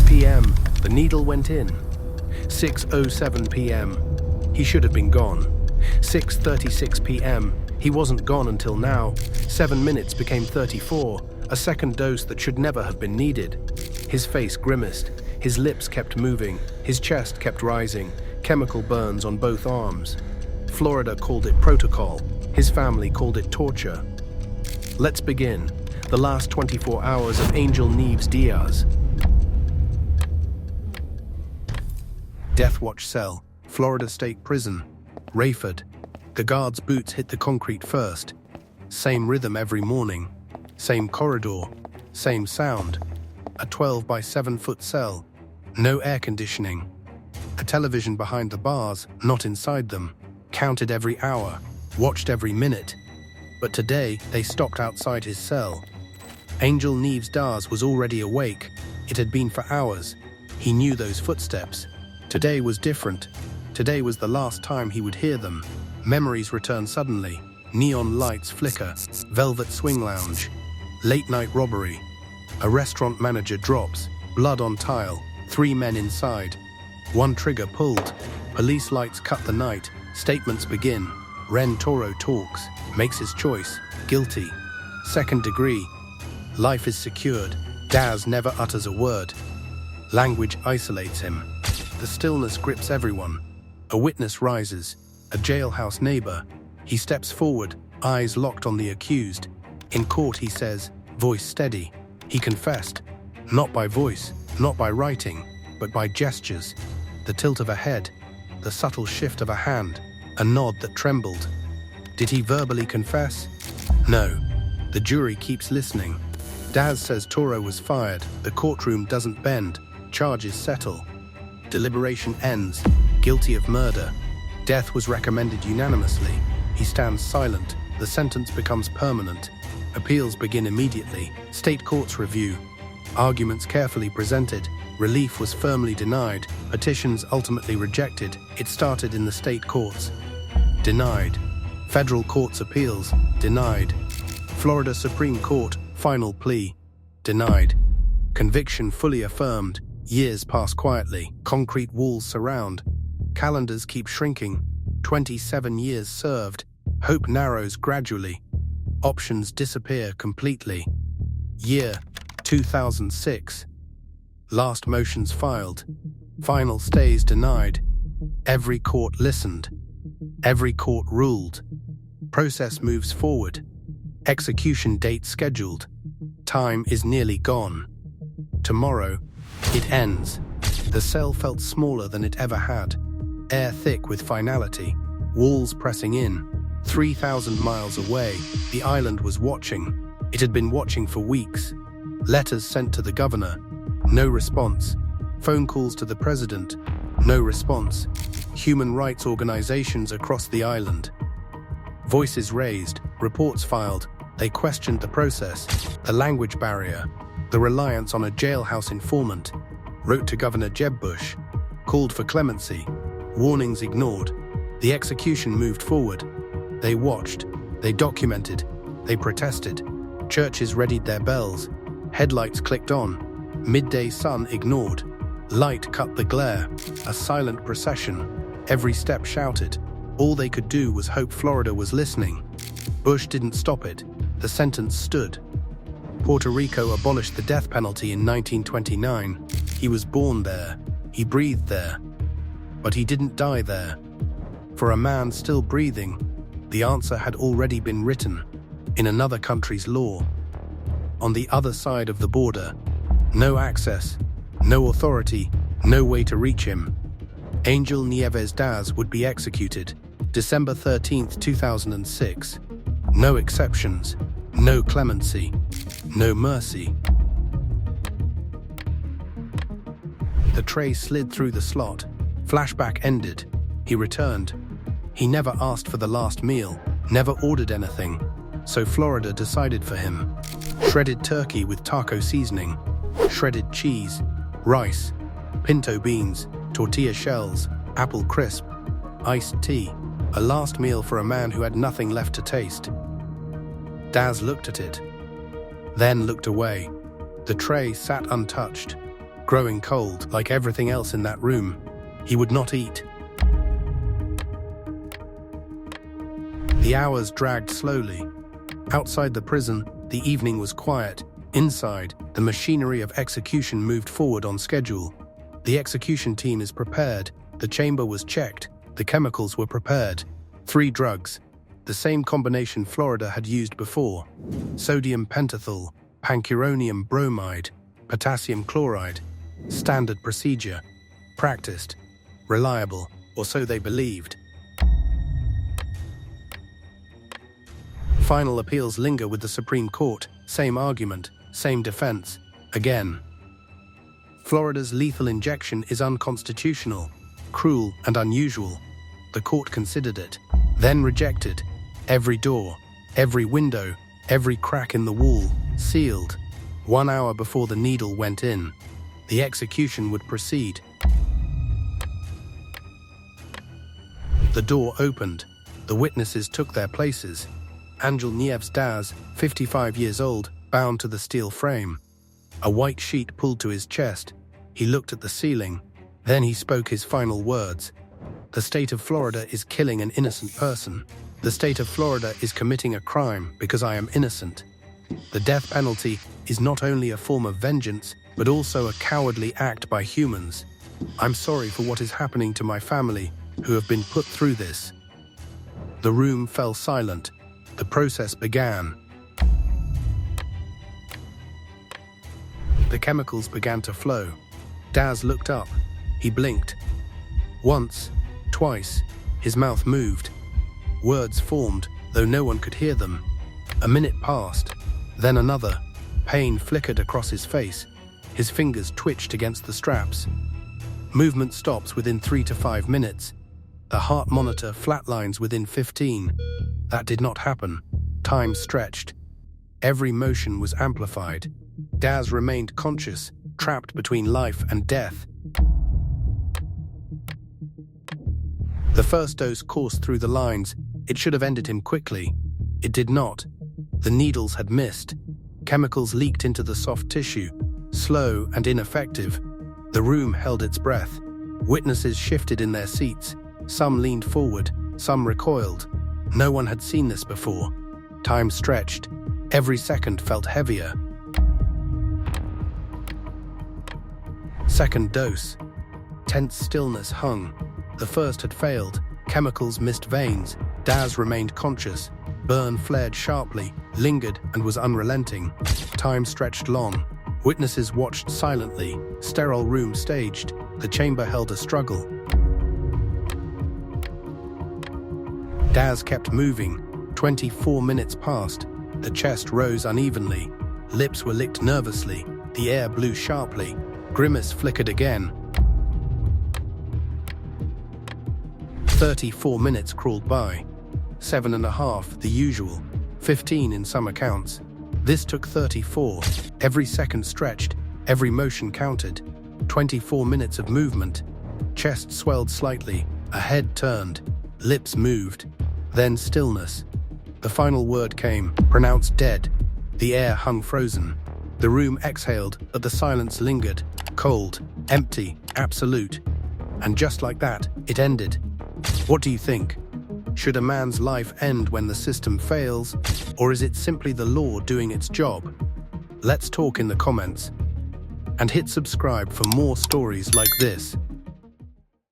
p.m., the needle went in. 6:07 p.m., he should have been gone. 6:36 p.m., he wasn't gone until now. 7 minutes became 34, a second dose that should never have been needed. His face grimaced, his lips kept moving, his chest kept rising, chemical burns on both arms. Florida called it protocol, his family called it torture. Let's begin. The last 24 hours of Angel Nieves Díaz. Death Watch Cell, Florida State Prison, Rayford. The guard's boots hit the concrete first. Same rhythm every morning. Same corridor. Same sound. A 12 by 7 foot cell. No air conditioning. A television behind the bars, not inside them. Counted every hour. Watched every minute. But today, they stopped outside his cell. Angel Nieves Díaz was already awake. It had been for hours. He knew those footsteps. Today was different. Today was the last time he would hear them. Memories return suddenly. Neon lights flicker. Velvet swing lounge. Late night robbery. A restaurant manager drops. Blood on tile. 3 men inside. One trigger pulled. Police lights cut the night. Statements begin. Ren Toro talks. Makes his choice. Guilty. Second degree. Life is secured. Diaz never utters a word. Language isolates him. The stillness grips everyone. A witness rises. A jailhouse neighbor. He steps forward, eyes locked on the accused. In court, he says, voice steady. He confessed. Not by voice, not by writing, but by gestures. The tilt of a head, the subtle shift of a hand, a nod that trembled. Did he verbally confess? No. The jury keeps listening. Diaz says Toro was fired. The courtroom doesn't bend. Charges settle. Deliberation ends. Guilty of murder. Death was recommended unanimously. He stands silent. The sentence becomes permanent. Appeals begin immediately. State courts review. Arguments carefully presented. Relief was firmly denied. Petitions ultimately rejected. It started in the state courts. Denied. Federal courts appeals. Denied. Florida Supreme Court, final plea. Denied. Conviction fully affirmed. Years pass quietly. Concrete walls surround. Calendars keep shrinking. 27 years served. Hope narrows gradually. Options disappear completely. Year 2006. Last motions filed. Final stays denied. Every court listened. Every court ruled. Process moves forward. Execution date scheduled. Time is nearly gone. Tomorrow, it ends. The cell felt smaller than it ever had. Air thick with finality. Walls pressing in. 3,000 miles away, the island was watching. It had been watching for weeks. Letters sent to the governor. No response. Phone calls to the president. No response. Human rights organizations across the island. Voices raised. Reports filed. They questioned the process, the language barrier, the reliance on a jailhouse informant. Wrote to Governor Jeb Bush. Called for clemency. Warnings ignored. The execution moved forward. They watched. They documented. They protested. Churches readied their bells. Headlights clicked on. Midday sun ignored. Light cut the glare. A silent procession. Every step shouted. All they could do was hope Florida was listening. Bush didn't stop it. The sentence stood. Puerto Rico abolished the death penalty in 1929. He was born there. He breathed there. But he didn't die there. For a man still breathing, the answer had already been written in another country's law. On the other side of the border, no access, no authority, no way to reach him. Angel Nieves Díaz would be executed December 13, 2006. No exceptions, no clemency, no mercy. The tray slid through the slot. Flashback ended. He returned. He never asked for the last meal, never ordered anything. So Florida decided for him. Shredded turkey with taco seasoning, shredded cheese, rice, pinto beans, tortilla shells, apple crisp, iced tea. A last meal for a man who had nothing left to taste. Diaz looked at it, then looked away. The tray sat untouched. growing cold like everything else in that room. He would not eat. The hours dragged slowly. Outside the prison, the evening was quiet. Inside, the machinery of execution moved forward on schedule. The execution team is prepared. The chamber was checked. The chemicals were prepared. 3 drugs. The same combination Florida had used before. Sodium pentothal, pancuronium bromide, potassium chloride. Standard procedure. Practiced. Reliable, or so they believed. Final appeals linger with the Supreme Court. Same argument, same defense. Again. Florida's lethal injection is unconstitutional, cruel and unusual. The court considered it, then rejected. Every door, every window, every crack in the wall, sealed. 1 hour before the needle went in, the execution would proceed. The door opened. The witnesses took their places. Angel Nieves Díaz, 55 years old, bound to the steel frame. A white sheet pulled to his chest. He looked at the ceiling. Then he spoke his final words. The state of Florida is killing an innocent person. The state of Florida is committing a crime because I am innocent. The death penalty is not only a form of vengeance, but also a cowardly act by humans. I'm sorry for what is happening to my family, who have been put through this. The room fell silent. The process began. The chemicals began to flow. Diaz looked up. He blinked. Once, twice, his mouth moved. Words formed, though no one could hear them. A minute passed, then another. Pain flickered across his face. His fingers twitched against the straps. Movement stops within 3 to 5 minutes. The heart monitor flatlines within 15. That did not happen. Time stretched. Every motion was amplified. Diaz remained conscious, trapped between life and death. The first dose coursed through the lines. It should have ended him quickly. It did not. The needles had missed. Chemicals leaked into the soft tissue, slow and ineffective. The room held its breath. Witnesses shifted in their seats. Some leaned forward, some recoiled. No one had seen this before. Time stretched. Every second felt heavier. Second dose. Tense stillness hung. The first had failed. Chemicals missed veins. Diaz remained conscious. Burn flared sharply, lingered, and was unrelenting. Time stretched long. Witnesses watched silently. Sterile room staged. The chamber held a struggle. Diaz kept moving. 24 minutes passed. The chest rose unevenly. Lips were licked nervously. The air blew sharply. Grimace flickered again. 34 minutes crawled by. 7.5, the usual. 15 in some accounts. This took 34. Every second stretched. Every motion counted. 24 minutes of movement. Chest swelled slightly. A head turned. Lips moved. Then stillness. The final word came, pronounced dead. The air hung frozen. The room exhaled, but the silence lingered. Cold, empty, absolute. And just like that, it ended. What do you think? Should a man's life end when the system fails, or is it simply the law doing its job? Let's talk in the comments. And hit subscribe for more stories like this.